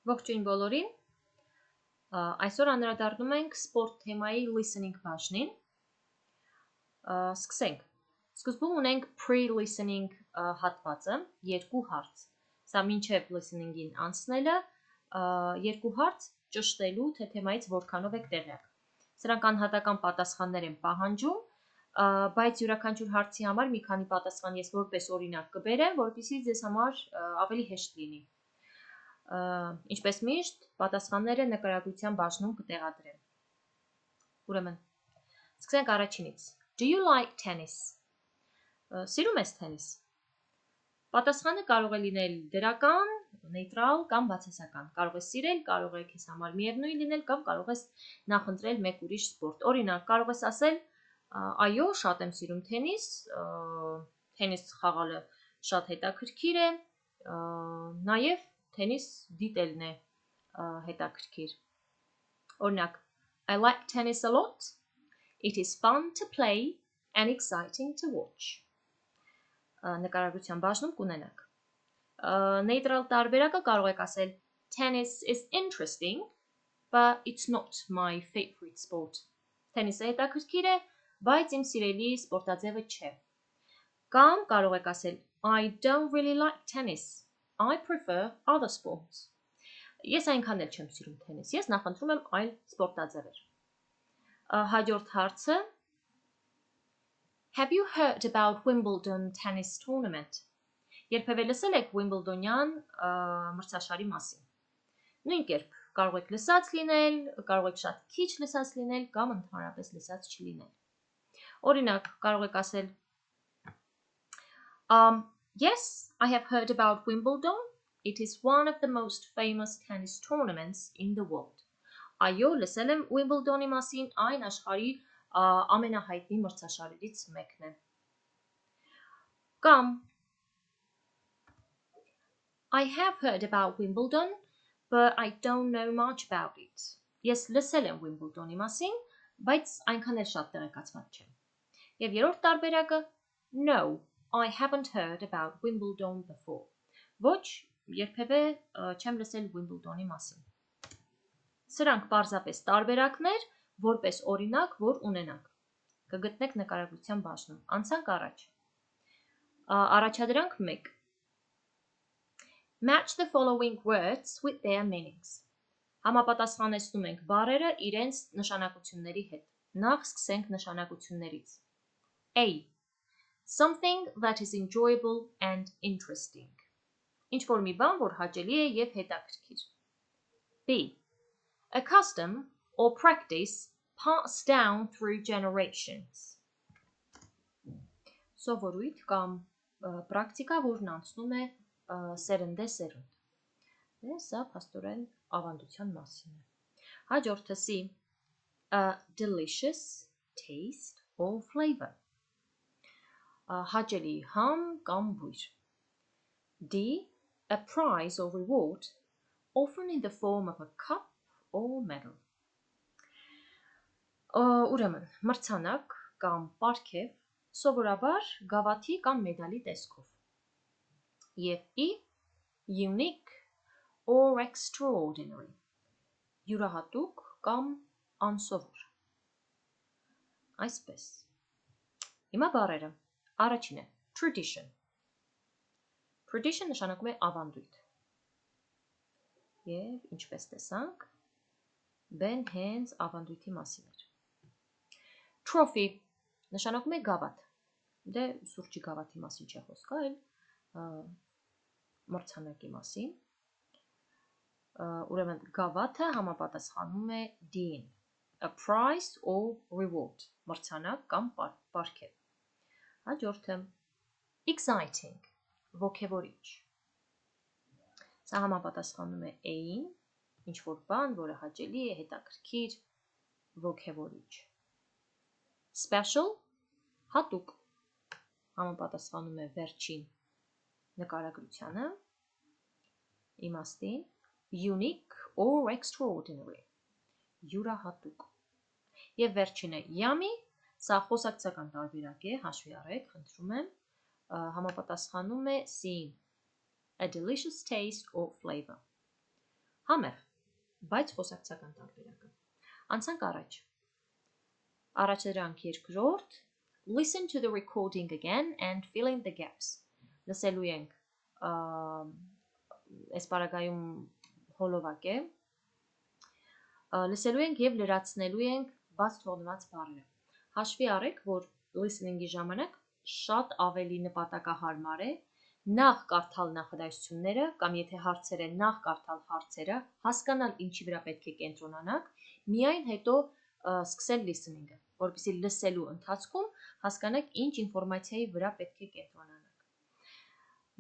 Ողջույն բոլորին, այսօր անդրադառնում ենք սպորտ թեմայի listening բաժնին, սկսենք, սկզբում ունենք pre-listening հատվածը, երկու հարց, սա մինչև listening-ին անցնելը, երկու հարց ճշտելու, թե թեմայից որքանով եք տեղյակ, սրանք անհատական պատասխաններ են պահանջում, բայց յուրաքանչյուր հարցի համար մի քանի պատասխան ես որպես օրինակ կբերեմ, որպեսզի ձեզ համար ավելի հեշտ լինի. Ինչպես միշտ, պատասխանները նկարագրության բաժնում կտեղադրեմ։ Ուրեմն, սկսենք առաջինից. Do you like tennis? Սիրում ես թենիս։ Պատասխանը կարող է լինել դրական, նեյտրալ կամ բացասական։ Կարող ես սիրել, կարող է քեզ համար միևնույն լինել կամ կարող ես նախընտրել մեկ ուրիշ սպորտ։ Օրինակ, կարող ես ասել. այո, շատ եմ սիրում թենիս, թենիս խաղալը շատ հետաքրքիր է, նաև Tennis դիտելն է հետաքրքիր։ Օրինակ, I like tennis a lot. It is fun to play and exciting to watch. Նկարագրության բաժնում կունենաք։ Նեյտրալ տարբերակը կարող եք ասել Tennis is interesting, but it's not my favorite sport. Թենիսը հետաքրքիր է, բայց իմ սիրելի սպորտաձևը չէ։ Կամ կարող եք ասել I don't really like tennis. I prefer other sports. Ես այնքան էլ չեմ սիրում թենիս, ես նախընտրում եմ այլ սպորտաձևեր։ Հաջորդ հարցը Have you heard about Wimbledon tennis tournament? Երբևէ լսել եք Wimbledon-յան մրցաշարի մասին։ Նույն կերպ կարող եք լսած լինել, կարող եք շատ քիչ լսած լինել կամ ընդհանրապես լսած չլինել։ Օրինակ, կարող եք ասել Yes, I have heard about Wimbledon. It is one of the most famous tennis tournaments in the world. Այո, լսել եմ Wimbledon-ի մասին, այն աշխարհի ամենահայտնի մրցաշարերից մեկն է։ Կամ I have heard about Wimbledon, but I don't know much about it. Ես լսել եմ Wimbledon-ի մասին, բայց այնքան էլ շատ տեղեկացված չեմ։ Եվ երրորդ տարբերակը No, I haven't heard about Wimbledon before. Ոչ, երբևէ չեմ լսել Wimbledon-ի մասին։ Սրանք պարզապես տարբերակներ, որպես օրինակ, որ ունենանք։ Կգտնեք նկարագրության բաժնում։ Անցանք առաջ։ Առաջադրանք 1. Match the following words with their meanings. Համապատասխանեցնում ենք բառերը իրենց նշանակությունների հետ։ Նախ սկսենք նշանակություններից։ A. Something that is enjoyable and interesting. Ինչ-որ մի բան, որ հաճելի է և հետաքրքիր։ B. A custom or practice passed down through generations. Սովորույթ կամ պրակտիկա, որն անցնում է սերնդե սերունդ։ Սա փաստորեն ավանդության մասին է։ Հաջորդը C. A delicious taste or flavor. Հաճելի համ կամ բույր։ D. A prize or reward, often in the form of a cup or medal. Ուրեմն, մրցանակ կամ պարգև սովորաբար գավաթի կամ մեդալի տեսքով։ Եվ E. Unique or extraordinary. Յուրահատուկ կամ անսովոր։ Այսպես։ Հիմա բառերը։ Առաջինը tradition. Tradition նշանակում է ավանդույթ։ Եվ ինչպես տեսանք, բեն հենց ավանդույթի մասին էր։ Trophy նշանակում է գավաթ։ Դե սուրճի գավաթի մասին չէ խոսքը, այլ մրցանակի մասին։ Ուրեմն գավաթը համապատասխանում է D-ին։ A prize or reward. Մրցանակ կամ պարգև։ Հաջորդը exciting, ոգևորիչ։ Սա համապատասխանում է A-ին, ինչ-որ բան, որը հաճելի է, հետաքրքիր, ոգևորիչ։ Special, հատուկ, համապատասխանում է վերջին նկարագրությանը, իմաստին, unique or extraordinary, յուրահատուկ։ Եվ վերջինը yummy, սա խոսակցական տարբերակ է, հաշվի առեք, խնդրում եմ, համապատասխանում է C-ին, a delicious taste or flavor։ Համեղ, բայց խոսակցական տարբերակը։ Անցանք առաջ։ Առաջ դրանք երկրորդ, listen to the recording again and fill in the gaps։ Լսելու ենք այս պարագայում հոլովակ է։ Լսելու ենք եւ լրացնելու ենք բաց թողնված բառերը։ Հաշվի առեք, որ listening-ի ժամանակ շատ ավելի նպատակահարմար է նախ կարդալ նախադասությունները կամ եթե հարցեր են նախ կարդալ հարցերը, հասկանալ ինչի վրա պետք է կենտրոնանաք, միայն հետո սկսել listening-ը, որպեսզի լսելու ընթացքում հասկանաք ինչ ինֆորմացիայի վրա պետք է կենտրոնանաք։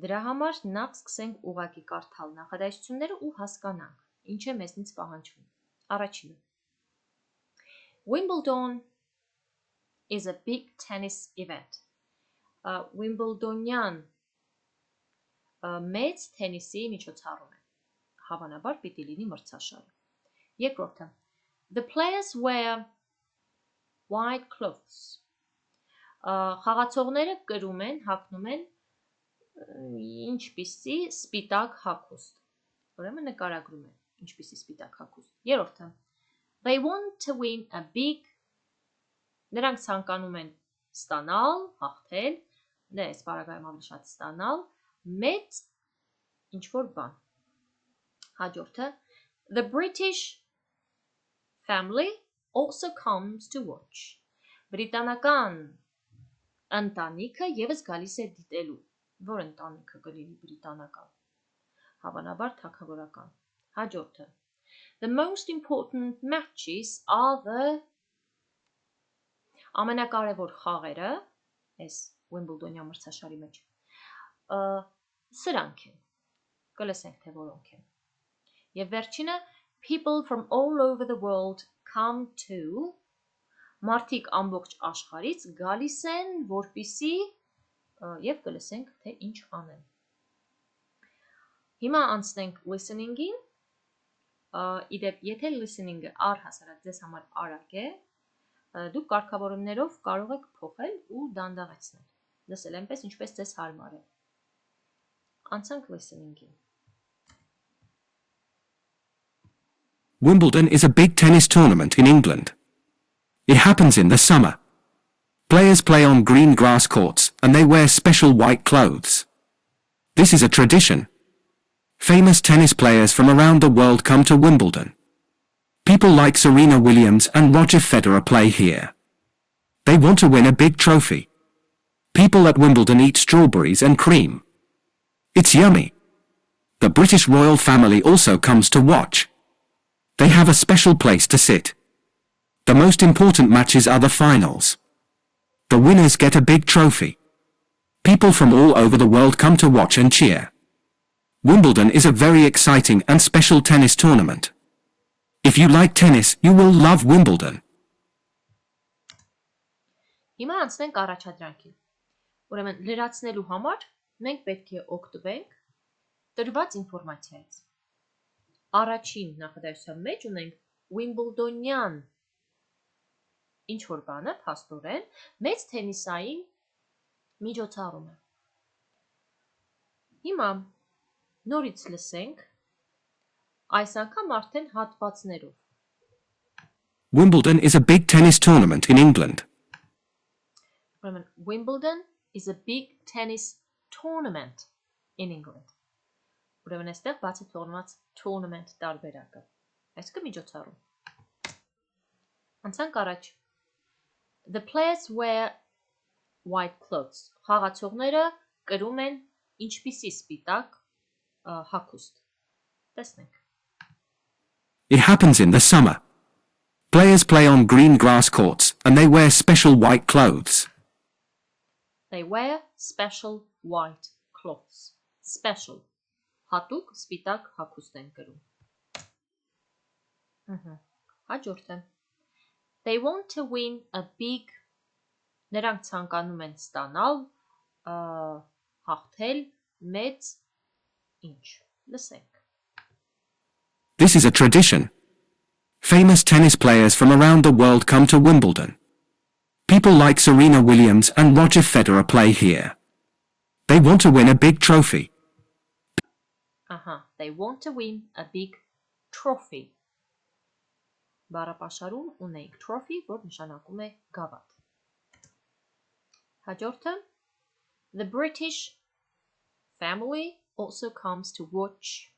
Դրա համար նախ սկսենք ուղղակի կարդալ նախադասությունները ու հասկանանք, ինչ է մեզնից պահանջվում։ Առաջինը. Wimbledon is a big tennis event. Wimbledonian մեծ թենիսի միջոցառում է։ Հավանաբար պիտի լինի մրցաշար։ Երկրորդը. The players wear white clothes. Խաղացողները կրում են, հագնում են ինչպիսի սպիտակ հագուստ։ Ուրեմն նկարագրում են ինչպիսի սպիտակ հագուստ։ Երրորդը. They want to win a big. Նրանք ցանկանում են ստանալ, հաղթել, այս բառակայում ավելի շատ ստանալ, մեծ ինչ-որ բան։ Հաջորդը. The British family also comes to watch. Բրիտանական ընտանիքը եւս գալիս է դիտելու։ Որ ընտանիքը կլինի բրիտանական։ Հավանաբար թագավորական։ Հաջորդը. The most important matches are the ամենակարևոր խաղերը, այս Wimbledon-յան մրցաշարի մեջ, սրանք են, կլսենք թե որոնք են։ Եվ վերջինը, people from all over the world come to, մարդիկ ամբողջ աշխարհից գալիս են, որպիսի, եւ կլսենք թե ինչ անեն։ Հիմա անցնենք listening-ին, իդեպ, եթե listening-ը առհասարակ ձեզ համար արագ է, դուք կարգավորումներով կարող եք փոխել ու դանդաղեցնել։ Լսել այնպես, ինչպես ձեզ հարմար է։ Անցանք listening-ին։ Wimbledon is a big tennis tournament in England. It happens in the summer. Players play on green grass courts and they wear special white clothes. This is a tradition. Famous tennis players from around the world come to Wimbledon. People like Serena Williams and Roger Federer play here. They want to win a big trophy. People at Wimbledon eat strawberries and cream. It's yummy. The British royal family also comes to watch. They have a special place to sit. The most important matches are the finals. The winners get a big trophy. People from all over the world come to watch and cheer. Wimbledon is a very exciting and special tennis tournament. If you like tennis, you will love Wimbledon. Հիմա անցնենք առաջադրանքին։ Ուրեմն լրացնելու համար մենք պետք է օգտվենք տրված ինֆորմացիայից։ Առաջին նախադասության մեջ ունենք Wimbledonian ինչ որ բանը, փաստորեն, մեծ թենիսային միջոցառումը։ Հիմա նորից լսենք այս անգամ արդեն հատվածներով։ Wimbledon is a big tennis tournament in England. Ուրեմն Wimbledon is a big tennis tournament in England. Ուրեմն այստեղ բացի թողնված tournament տարբերակը։ Այսինքն միջոցառում։ Անցանք առաջ։ The players wear white clothes. Խաղացողները կրում են ինչպիսի սպիտակ հագուստ։ Տեսնենք։ It happens in the summer. Players play on green grass courts and they wear special white clothes. They wear special white clothes. Special. Հատուկ սպիտակ հագուստ են կրում։ Հաջորդը։ They want to win a big. Նրանք ցանկանում են ստանալ, հաղթել մեծ ինչ։ Լսենք։ This is a tradition. Famous tennis players from around the world come to Wimbledon. People like Serena Williams and Roger Federer play here. They want to win a big trophy. They want to win a big trophy։ Բառապաշարում ունենք trophy, որ նշանակում է գավաթ։ Հաջորդը The British family also comes to watch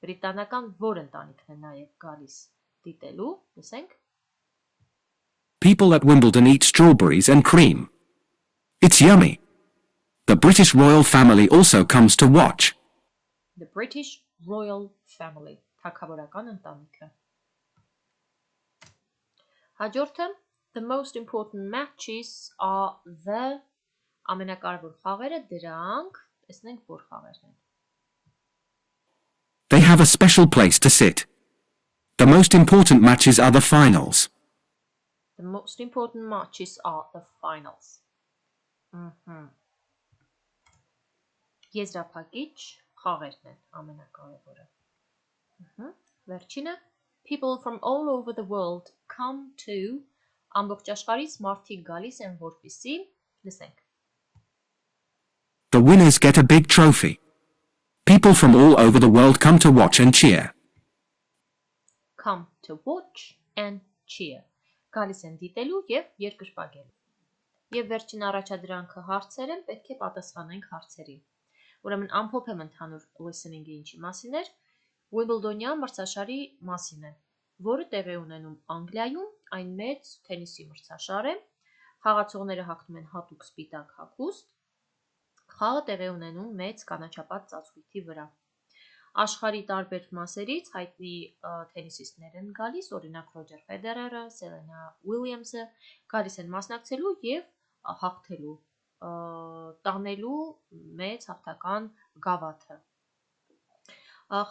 Բրիտանական որ ընտանիքն է նաև գալիս դիտելու, լսենք People at Wimbledon eat strawberries and cream. It's yummy. The British royal family also comes to watch. The British royal family թագավորական ընտանիքը Հաջորդը The most important matches are the ամենակարևոր խաղերը դրանք տեսնենք որ խաղերն են They have a special place to sit. The most important matches are the finals. The most important matches are the finals. Եզրափակիչ խաղերն են ամենակարևորը Վերջինը People from all over the world come to ամբողջ աշխարհից մարդիկ գալիս են որպեսզի լսենք The winners get a big trophy. People from all over the world come to watch and cheer. Come to watch and cheer. Գալիս են դիտելու եւ երկրպագելու։ Եվ վերջին առաջադրանքը հարցեր են, պետք է պատասխանենք հարցերին։ Ուրեմն ամփոփ եմ ընդհանուր listening-ը ինչի մասին էր, Wimbledon-յան մրցաշարի մասին է, որը տեղի ունենում Անգլիայում, այն մեծ թենիսի մրցաշար է, խաղացողները հագնում են հատուկ սպիտակ հագուստ, խաղը տեղի ունենում մեծ կանաչապատ ծածկույթի վրա։ Աշխարհի տարբեր մասերից հայտնի թենիսիստներ են գալիս, օրինակ Ռոջեր Ֆեդերերը, Սերենա Ուիլյամսը գալիս են մասնակցելու եւ հաղթելու, տանելու մեծ հաղթական գավաթը։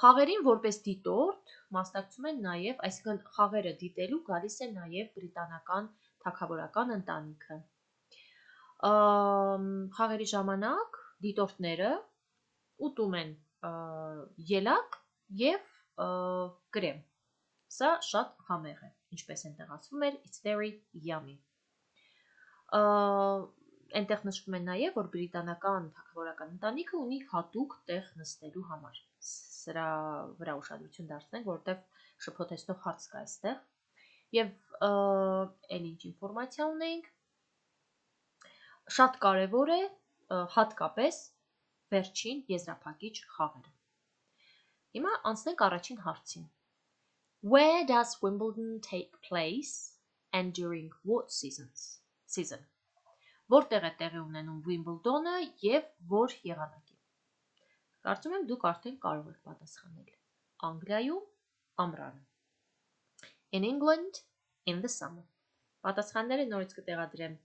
Խաղերին որպես դիտորդ մասնակցում են նաև, այսինքն խաղերը դիտելու գալիս է նաև բրիտանական թագավորական ընտանիքը։ Խաղերի ժամանակ դիտորդները ուտում են ելակ եւ կրեմ։ Սա շատ համեղ է, ինչպես են տեղացվում էր, it's very yummy։ Այնտեղ նշվում է նաև, որ բրիտանական թագավորական ընտանիքը ունի հատուկ տեղ նստելու համար։ Սրա վրա ուշադրություն դարձնենք, որովհետև շփոթեցնող հարց կա այստեղ։ Եվ այլ ինչ ինֆորմացիա ունենք։ Շատ կարևոր է հատկապես վերջին եզրափակիչ խաղերը։ Հիմա անցնենք առաջին հարցին։ Where does Wimbledon take place and during what season? Որտեղ է տեղի ունենում Wimbledon-ը եւ որ եղանակի։ Կարծում եմ դուք արդեն կարող եք պատասխանել։ Անգլիայում ամռանը։ In England in the summer։ Պատասխանները նորից կտեղադրեմ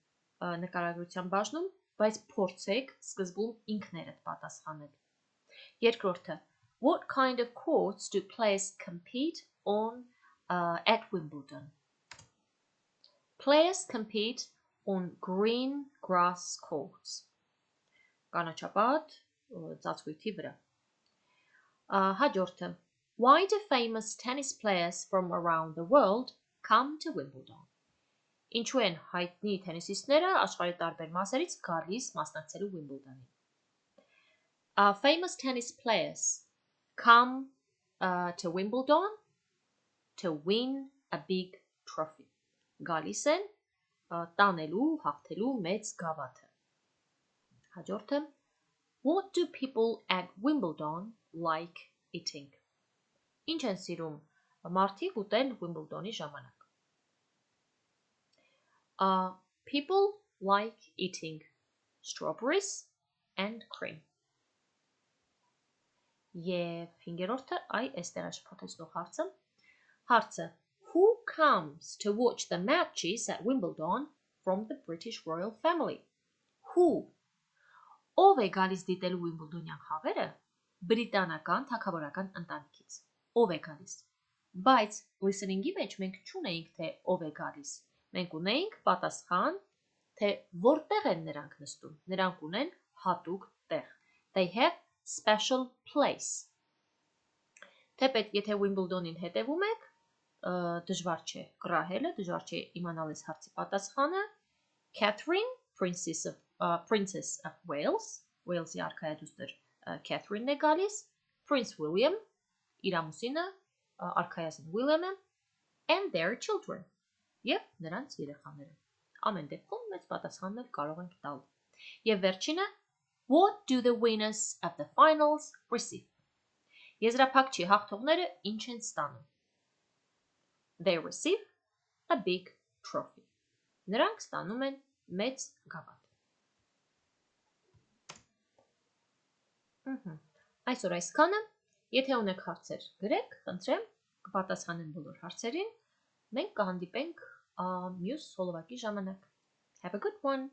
նկարագրության բաժնում, բայց փորձեք սկզբում ինքներդ պատասխանել։ Երկրորդը What kind of courts do players compete on at Wimbledon? Players compete on green grass courts. Կանաչապատ ծածկույթի վրա։ Հաջորդը Why do famous tennis players from around the world come to Wimbledon? Ինչու են հայտնի թենիսիստները աշխարհի տարբեր մասերից գալիս մասնակցելու Wimbledon-ին։ Famous tennis players come to Wimbledon to win a big trophy. Գալիս են տանելու, հաղթելու մեծ գավաթը։ Հաջորդը What do people at Wimbledon like eating? Ինչ են սիրում մարդիկ ուտել Wimbledon-ի ժամանակ։ People like eating strawberries and cream. Եվ հինգերորդը այստեղ է շփոթեցնող հարցը։ Հարցը Who comes to watch the matches at Wimbledon from the British royal family? Who? Ով է գալիս դիտելու Wimbledon-յան խաղերը բրիտանական թագավորական ընտանիքից։ Ով է գալիս։ Բայց listening-ի մեջ մենք չունեինք թե ով է գալիս։ Մենք ունեինք պատասխան, թե որտեղ են նրանք նստում։ Նրանք ունեն հատուկ տեղ։ They have special place։ Թեպետ եթե Wimbledon-ին հետևում եք, դժվար չէ կռահելը, դժվար չէ իմանալ այս հարցի պատասխանը։ Catherine, Princess of Wales, Wales-ի արքայադուստր Catherine-ն է գալիս, Prince William, իր ամուսինը, արքայազն William-ը, and their children, եւ նրանց երեխաները։ Ամեն դեպքում մեծ պատասխաններ կարող ենք տալ։ Եվ վերջինը, what do the winners of the finals receive? Եզրափակչի հաղթողները ինչ են ստանում? They receive a big trophy. Նրանք ստանում են մեծ գավաթ։ Այսօր այսքանը, եթե ունեք հարցեր, գրեք, խնդրեմ, կպատասխանեմ բոլոր հարցերին, մենք կհանդիպենք մյուս հոլովակի ժամանակ։ Have a good one!